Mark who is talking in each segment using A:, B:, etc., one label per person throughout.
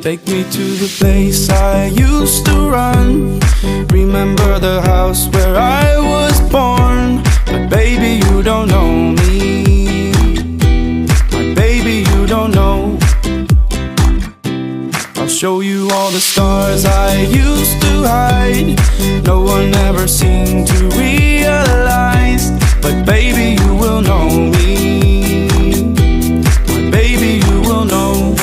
A: Take me to the place I used to run. Remember the house where I was born. But baby, you don't know me. My baby, you don't know. I'll show you all the stars I used to hide. No one ever seemed to realize. But baby, you will know me. My baby, you will know.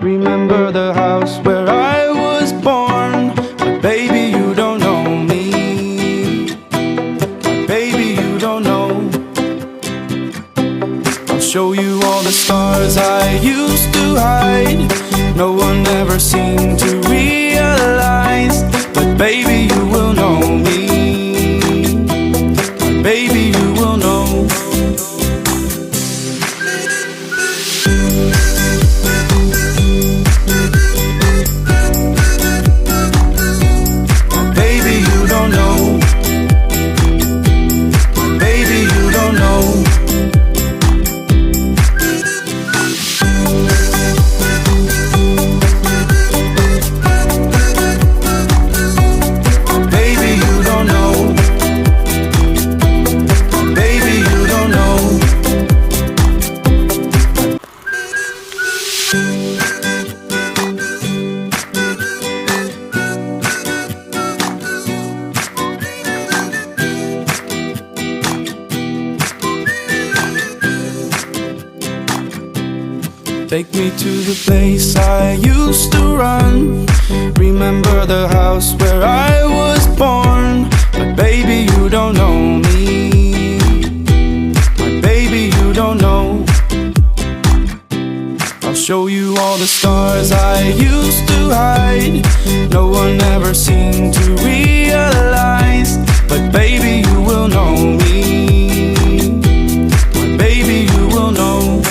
A: Remember the house where I was born. But baby, you don't know me. But baby, you don't know. I'll show you all the stars I used to hide. No one ever seemed to realize. But baby, you will know me. But baby, you will know. Take me to the place I used to run. Remember the house where I was born. But baby, you don't know me. My baby, you don't know. I'll show you all the stars I used to hide. No one ever seemed to realize. But baby, you will know me. My baby, you will know.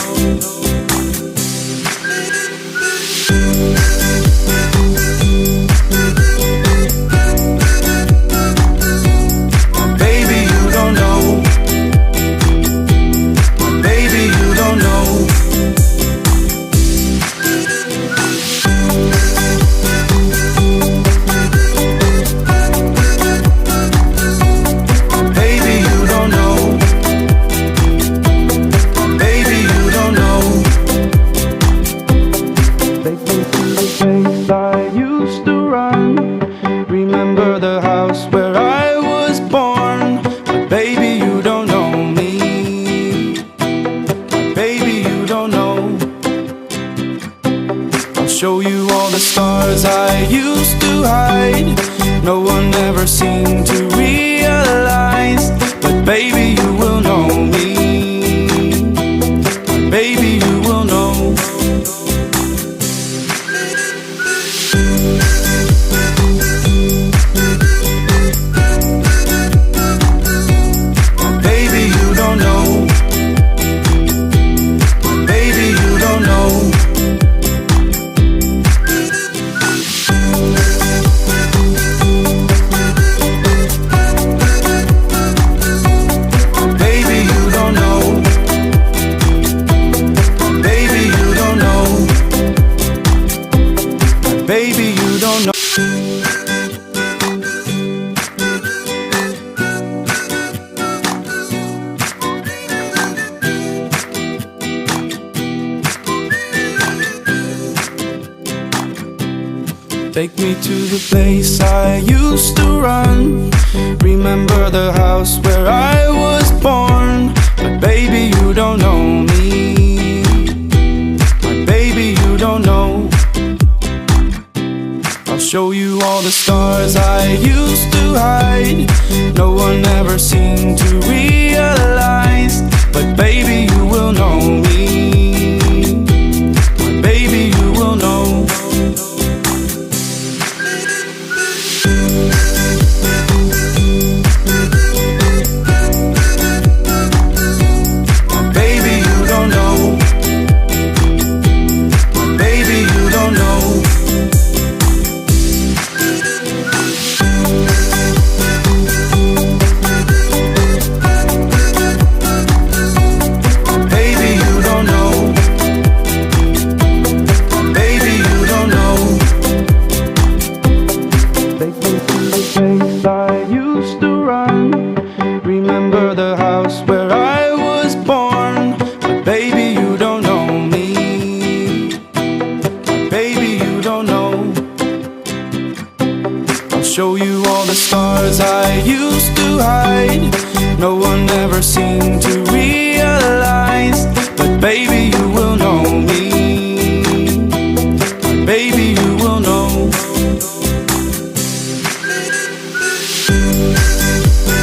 A: Remember the house where I was born. But baby, you don't know me. But baby, you don't know. I'll show you all the stars I used to hide. No one ever seemed to realize. But baby, you will know me. But baby, you will know. Baby, you don't know. Take me to the place I used to run. Remember the house where I was born. But baby, you show you all the stars I used to hide. No one ever seemed to